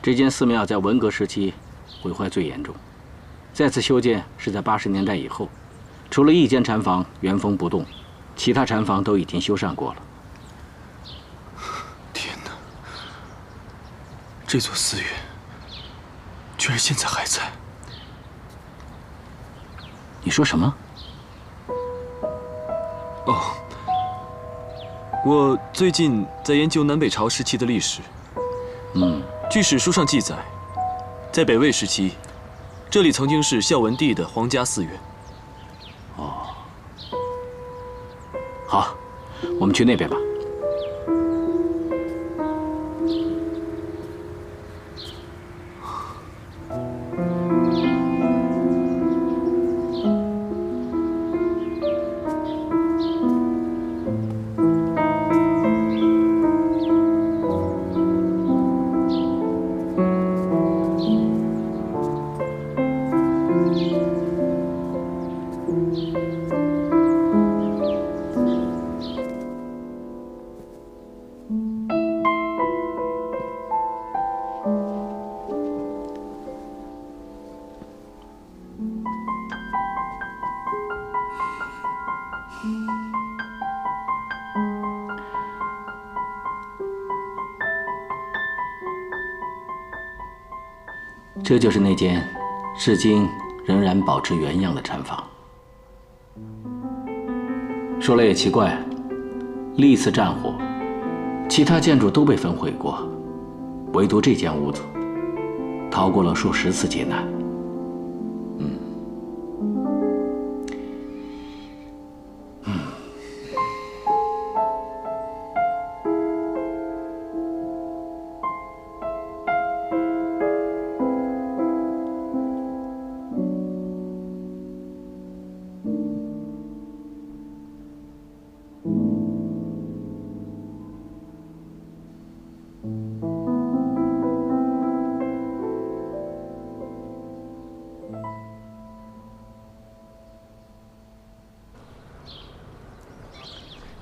这间寺庙在文革时期毁坏最严重，再次修建是在80年代以后。除了一间禅房原封不动，其他禅房都已经修缮过了。天哪！这座寺院居然现在还在！你说什么？哦，我最近在研究南北朝时期的历史。据史书上记载，在北魏时期，这里曾经是孝文帝的皇家寺院。哦，好，我们去那边吧。这就是那间至今仍然保持原样的禅房。说来也奇怪，历次战火，其他建筑都被焚毁过，唯独这间屋子逃过了数10次劫难。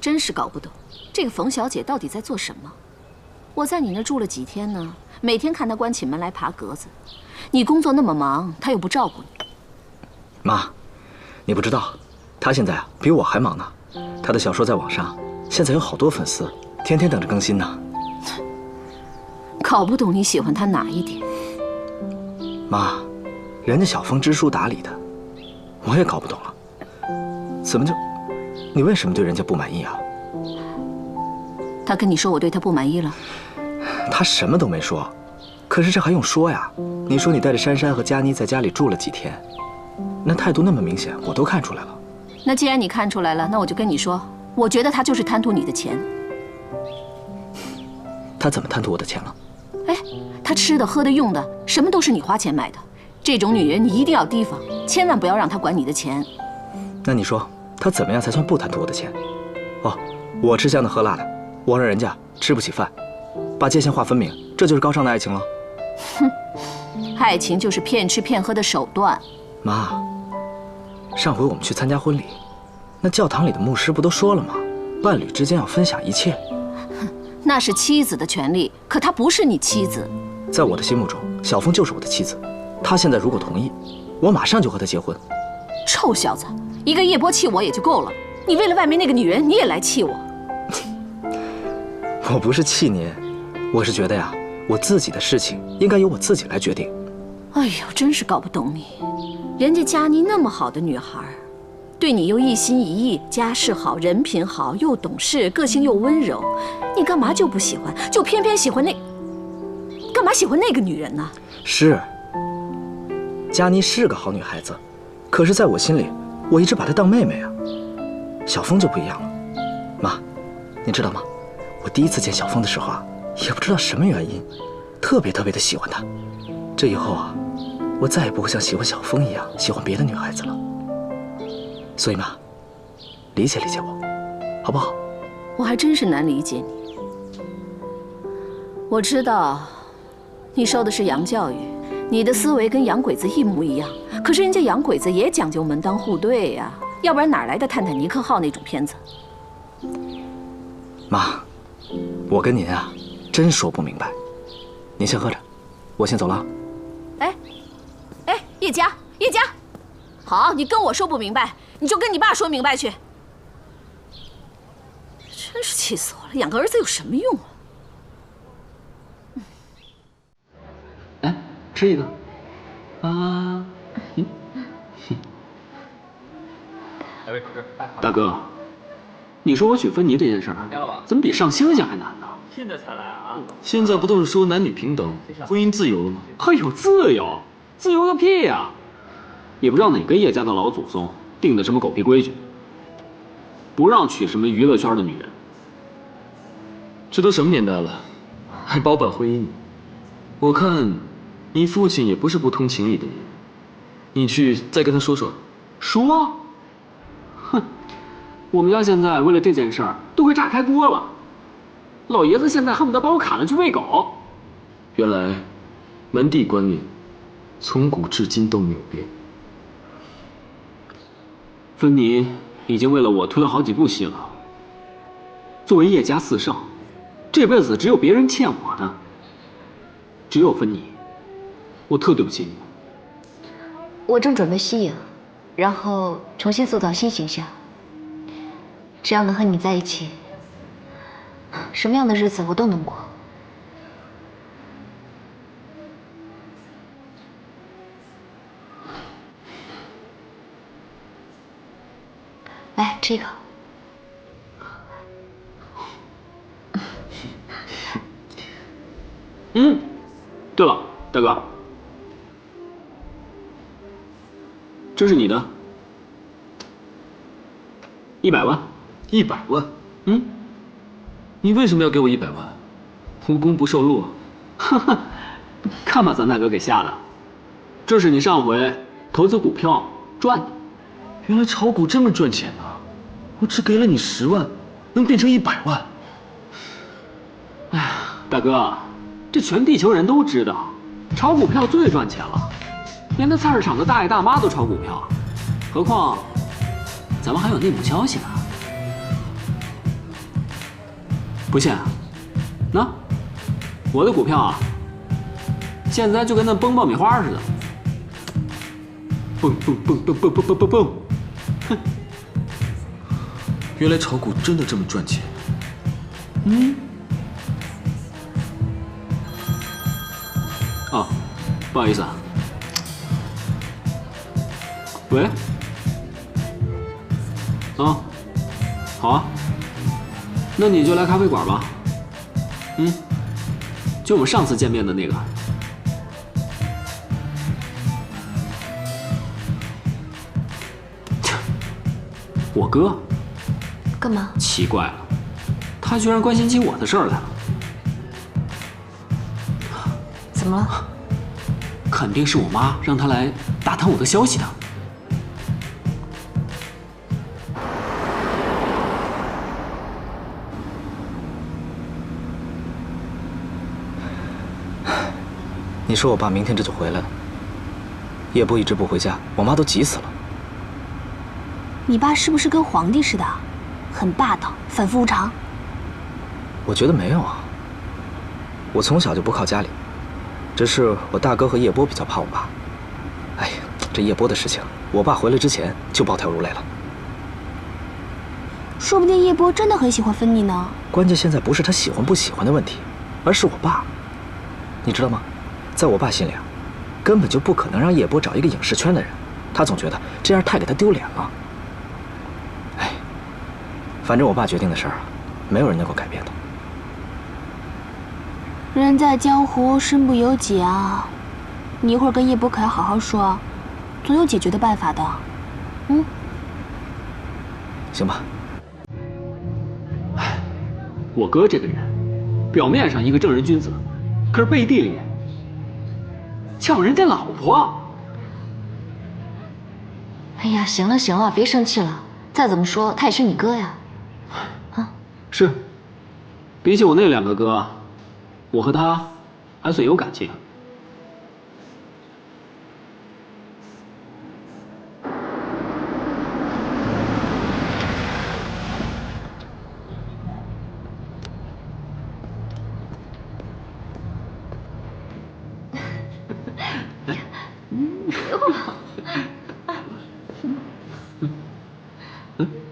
真是搞不懂，这个冯小姐到底在做什么？我在你那住了几天呢，每天看她关起门来爬格子。你工作那么忙，她又不照顾你。妈，你不知道，她现在啊比我还忙呢。她的小说在网上现在有好多粉丝，天天等着更新呢。搞不懂你喜欢她哪一点？妈，人家小峰知书达理的，我也搞不懂了，怎么就……你为什么对人家不满意啊？他跟你说我对他不满意了？他什么都没说，可是这还用说呀？你说你带着珊珊和佳妮在家里住了几天，那态度那么明显，我都看出来了。那既然你看出来了，那我就跟你说，我觉得他就是贪图你的钱。他怎么贪图我的钱了？哎，他吃的、喝的、用的，什么都是你花钱买的。这种女人你一定要提防，千万不要让她管你的钱。那你说？他怎么样才算不贪图我的钱？哦，我吃香的喝辣的，我让人家吃不起饭，把界限划分明，这就是高尚的爱情了。哼，爱情就是骗吃骗喝的手段。妈，上回我们去参加婚礼，那教堂里的牧师不都说了吗？伴侣之间要分享一切。那是妻子的权利，可她不是你妻子。在我的心目中，小峰就是我的妻子。他现在如果同意，我马上就和他结婚。臭小子！一个夜波气我也就够了，你为了外面那个女人，你也来气我？我不是气您，我是觉得呀，我自己的事情应该由我自己来决定。哎呦，真是搞不懂你，人家佳妮那么好的女孩，对你又一心一意，家世好，人品好，又懂事，个性又温柔，你干嘛就不喜欢？就偏偏喜欢那……干嘛喜欢那个女人呢？是，佳妮是个好女孩子，可是在我心里。我一直把她当妹妹啊，小峰就不一样了。妈，你知道吗？我第一次见小峰的时候啊，也不知道什么原因，特别的喜欢他。这以后啊，我再也不会像喜欢小峰一样喜欢别的女孩子了。所以妈，理解理解我，好不好？我还真是难理解你。我知道，你受的是洋教育。你的思维跟洋鬼子一模一样，可是人家洋鬼子也讲究门当户对呀，要不然哪来的《泰坦尼克号》那种片子？妈，我跟您啊，真说不明白。您先喝着。我先走了。哎，叶佳，叶佳，好，你跟我说不明白，你就跟你爸说明白去。真是气死我了！养个儿子有什么用啊？哎，吃一个。啊，大哥，你说我娶芬妮这件事儿，怎么比上星星还难呢？现在才来啊？现在不都是说男女平等、婚姻自由了吗？哎呦，自由，自由个屁呀！也不知道哪个叶家的老祖宗定的什么狗屁规矩，不让娶什么娱乐圈的女人。这都什么年代了，还包办婚姻？我看你父亲也不是不通情理的人，你去再跟他说说。说？哼，我们家现在为了这件事儿都快炸开锅了，老爷子现在恨不得把我砍了去喂狗。原来门第观念从古至今都没有变。芬妮已经为了我推了好几部戏了。作为叶家四少，这辈子只有别人欠我的，只有芬妮。我特对不起你。我正准备息影，然后重新塑造新形象。只要能和你在一起，什么样的日子我都能过。来，吃一口。对了，大哥，这是你的100万。100万？你为什么要给我100万？无功不受禄。哈哈，看把咱大哥给吓的。这是你上回投资股票赚的。原来炒股这么赚钱啊！我只给了你10万，能变成100万。哎呀，大哥，这全地球人都知道，炒股票最赚钱了，连那菜市场的大爷大妈都炒股票，何况咱们还有内幕消息呢。不信？那我的股票啊，现在就跟那崩爆米花似的，蹦蹦蹦蹦蹦蹦蹦蹦蹦。哼，原来炒股真的这么赚钱。哦，不好意思啊。喂？啊，好啊，那你就来咖啡馆吧。就我们上次见面的那个。我哥？干嘛？奇怪了，他居然关心起我的事儿来了。怎么了？肯定是我妈让他来打探我的消息的。你说我爸明天这就回来了，叶波一直不回家，我妈都急死了。你爸是不是跟皇帝似的，很霸道，反复无常？我觉得没有啊。我从小就不靠家里，只是我大哥和叶波比较怕我爸。哎呀，这叶波的事情，我爸回来之前就暴跳如雷了。说不定叶波真的很喜欢芬妮呢。关键现在不是他喜欢不喜欢的问题，而是我爸。你知道吗？在我爸心里啊，根本就不可能让叶波找一个影视圈的人，他总觉得这样太给他丢脸了。哎，反正我爸决定的事儿啊，没有人能够改变的。人在江湖，身不由己啊！你一会儿跟叶波可要好好说，总有解决的办法的。行吧。哎，我哥这个人，表面上一个正人君子，可是背地里抢人家老婆。哎呀，行了行了，别生气了。再怎么说，他也是你哥呀。是，比起我那2个哥，我和他还算有感情。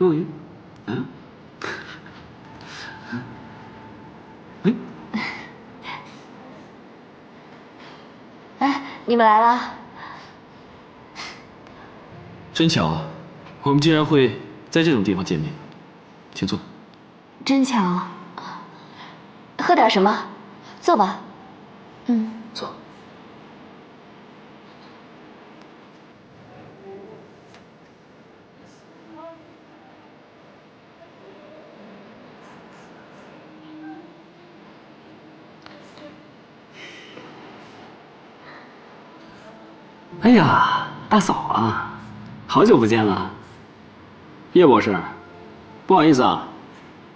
陆云，嗯，哎，哎，你们来了。真巧啊，我们竟然会在这种地方见面，请坐。真巧。喝点什么？坐吧。嗯，坐。哎呀，大嫂啊，好久不见了。叶博士，不好意思啊，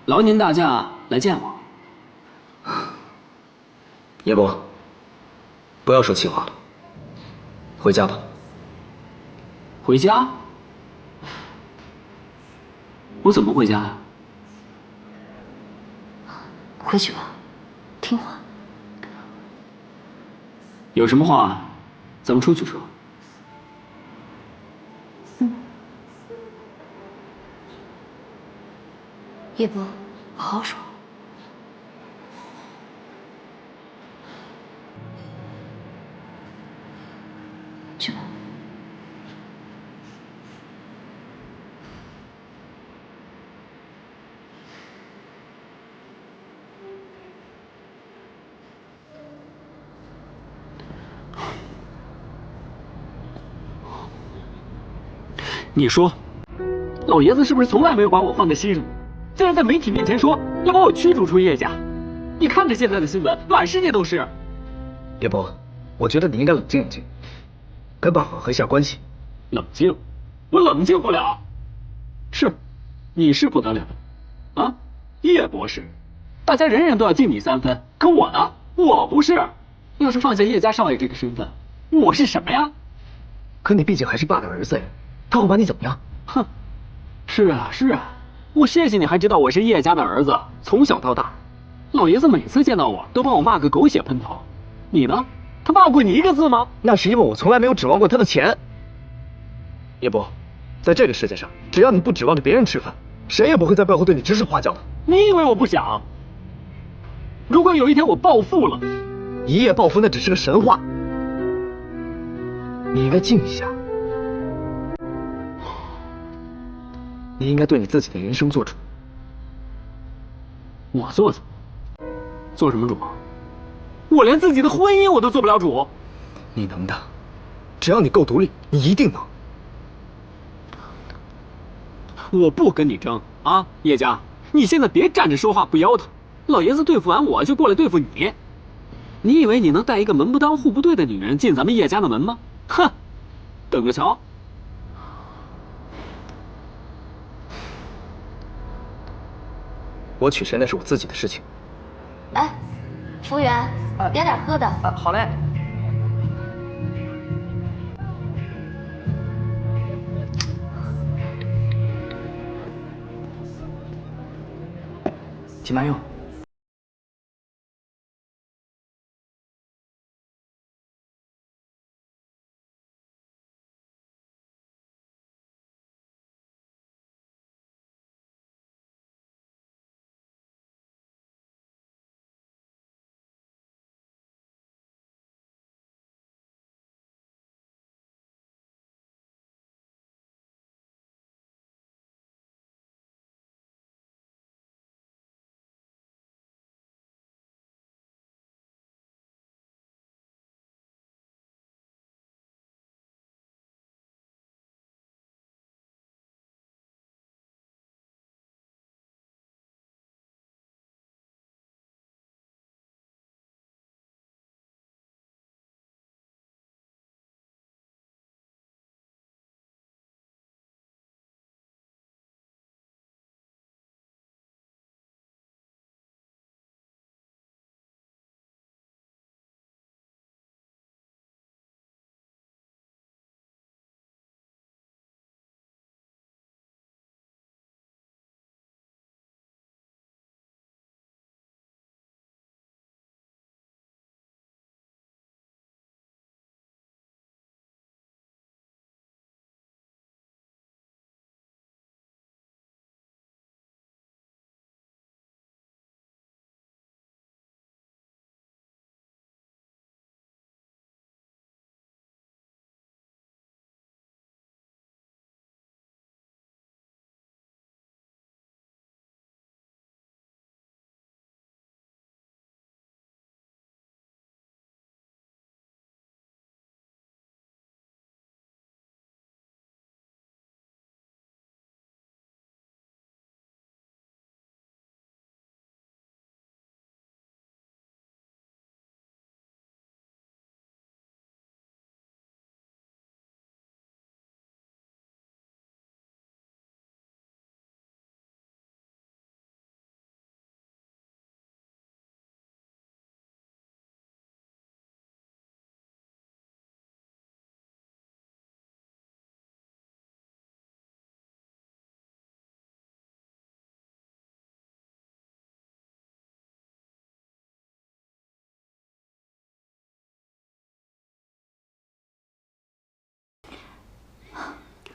劳您大驾来见我。叶伯，不要说气话了，回家吧。回家？我怎么回家呀？回去吧，听话。有什么话，咱们出去说。叶伯，好好说。去吧。你说，老爷子是不是从来没有把我放在心上？竟然在媒体面前说要把我驱逐出叶家？你看着现在的新闻，满世界都是。叶伯，我觉得你应该冷静冷静，跟爸缓和一下关系。冷静？我冷静不了。是，你是不得了啊，叶博士，大家人人都要敬你3分，可我呢？我不是。要是放下叶家少爷这个身份，我是什么呀？可你毕竟还是爸的儿子呀，他会把你怎么样？哼，是啊是啊，我谢谢你还知道我是叶家的儿子，从小到大，老爷子每次见到我都把我骂个狗血喷头。你呢？他骂过你一个字吗？那是因为我从来没有指望过他的钱。叶伯，在这个世界上，只要你不指望着别人吃饭，谁也不会在背后对你指手画脚的。你以为我不想？如果有一天我暴富了，一夜暴富那只是个神话。你应该静一下，你应该对你自己的人生做主。我做主？做什么主？我连自己的婚姻我都做不了主。你能的，只要你够独立，你一定能。我不跟你争啊，叶家，你现在别站着说话不腰疼。老爷子对付完我就过来对付你，你以为你能带一个门不当户不对的女人进咱们叶家的门吗？哼，等着瞧。我娶谁那是我自己的事情。哎，服务员，点点喝的。好嘞。请慢用。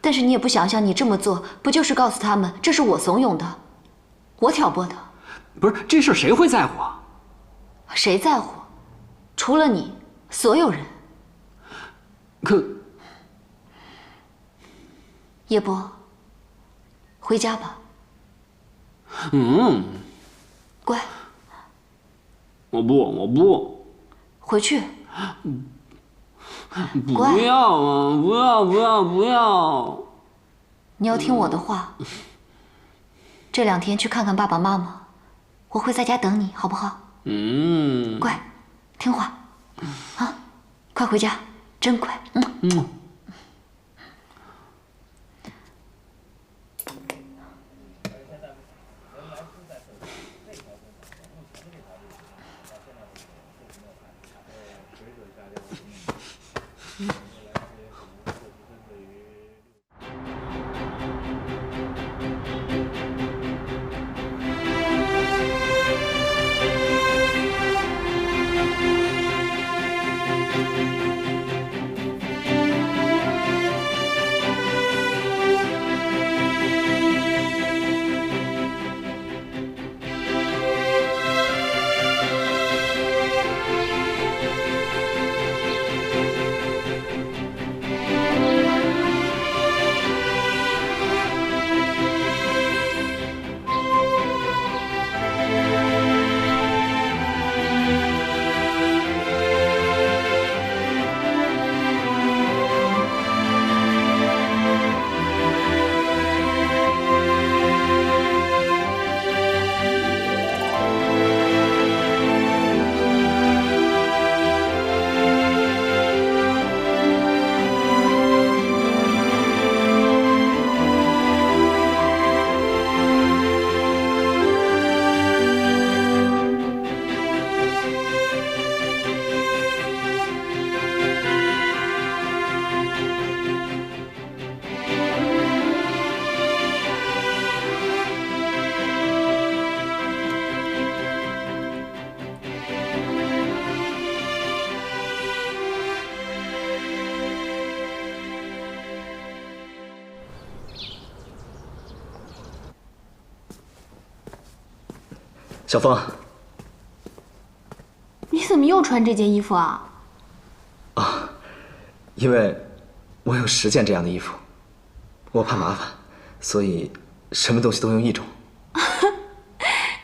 但是你也不想想，你这么做不就是告诉他们这是我怂恿的，我挑拨的？不是这事儿谁会在乎啊？谁在乎？除了你，所有人。可叶波，回家吧。乖。我不。回去。不要啊！不要！你要听我的话。这2天去看看爸爸妈妈，我会在家等你，好不好？乖，听话。啊，快回家，真乖。小峰，你怎么又穿这件衣服啊？因为我有10件这样的衣服，我怕麻烦，所以什么东西都用1种。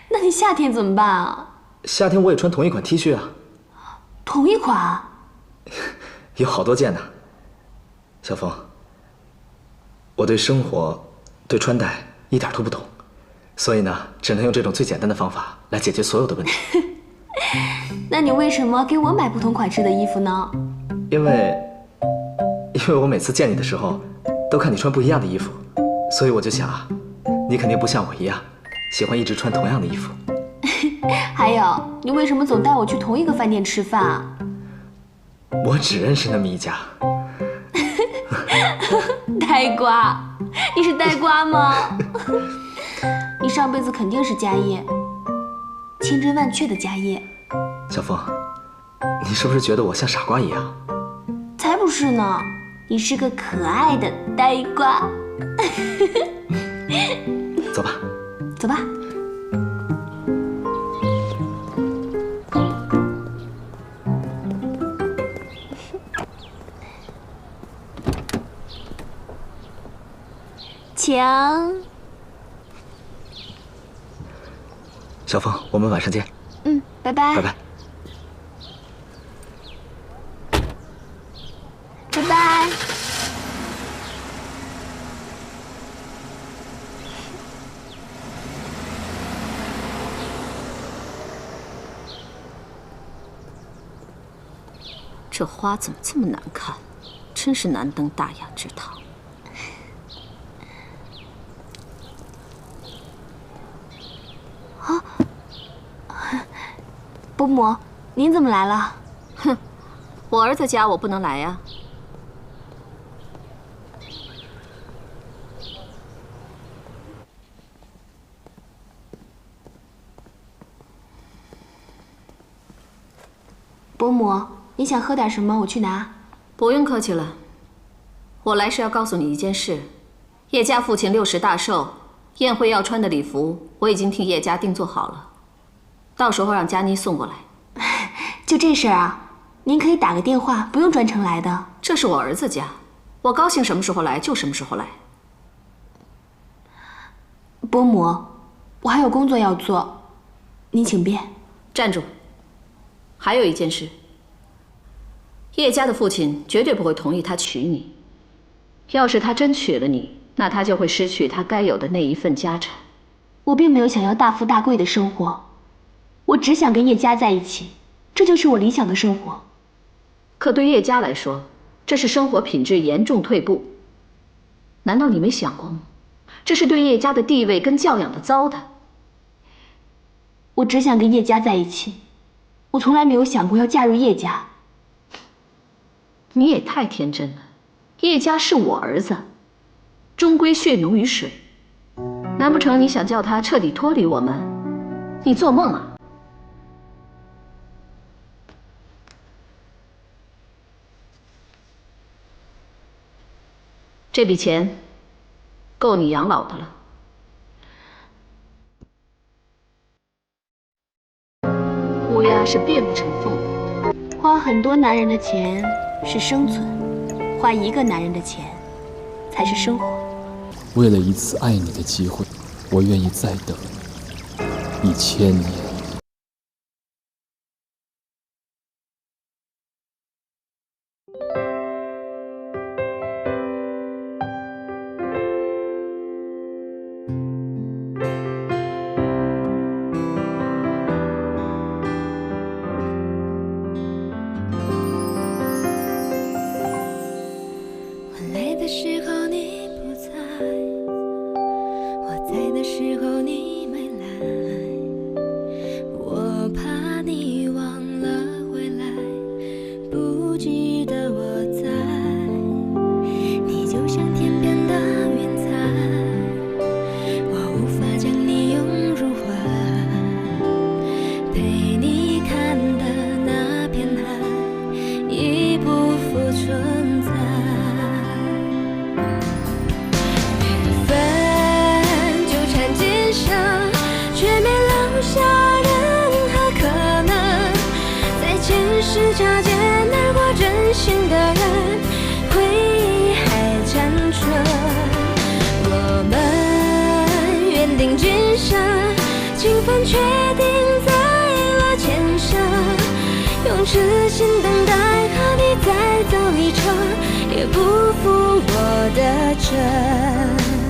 那你夏天怎么办啊？夏天我也穿同一款 T 恤啊。同一款？有好多件呢。小峰，我对生活、对穿戴一点都不懂，所以呢，只能用这种最简单的方法来解决所有的问题。那你为什么给我买不同款式的衣服呢？因为我每次见你的时候，都看你穿不一样的衣服，所以我就想啊，你肯定不像我一样，喜欢一直穿同样的衣服。还有，你为什么总带我去同一个饭店吃饭啊？我只认识那么一家。呆瓜，你是呆瓜吗？你上辈子肯定是家业，千真万确的家业。小峰，你是不是觉得我像傻瓜一样？才不是呢，你是个可爱的呆瓜。走吧，走吧。强，小峰，我们晚上见。拜拜。拜拜。拜拜。这花怎么这么难看？真是难登大雅之堂。伯母，您怎么来了？哼，我儿子家我不能来呀。伯母，你想喝点什么？我去拿。不用客气了，我来是要告诉你一件事：叶家父亲60大寿宴会要穿的礼服，我已经替叶家定做好了，到时候让佳妮送过来。就这事儿啊，您可以打个电话，不用专程来的。这是我儿子家，我高兴什么时候来就什么时候来。伯母，我还有工作要做，您请便。站住！还有一件事，叶家的父亲绝对不会同意他娶你。要是他真娶了你，那他就会失去他该有的那一份家产。我并没有想要大富大贵的生活，我只想跟叶家在一起，这就是我理想的生活。可对叶家来说，这是生活品质严重退步。难道你没想过吗？这是对叶家的地位跟教养的糟蹋。我只想跟叶家在一起，我从来没有想过要嫁入叶家。你也太天真了，叶家是我儿子，终归血浓于水。难不成你想叫他彻底脱离我们？你做梦啊！这笔钱够你养老的了。乌鸦是变不成凤的。花很多男人的钱是生存，花一个男人的钱才是生活。为了一次爱你的机会，我愿意再等1000年。是擦肩而过真心的人，回忆还残存。我们缘定今生，情分确定在了前生。用痴心等待，和你再走一程，也不负我的真。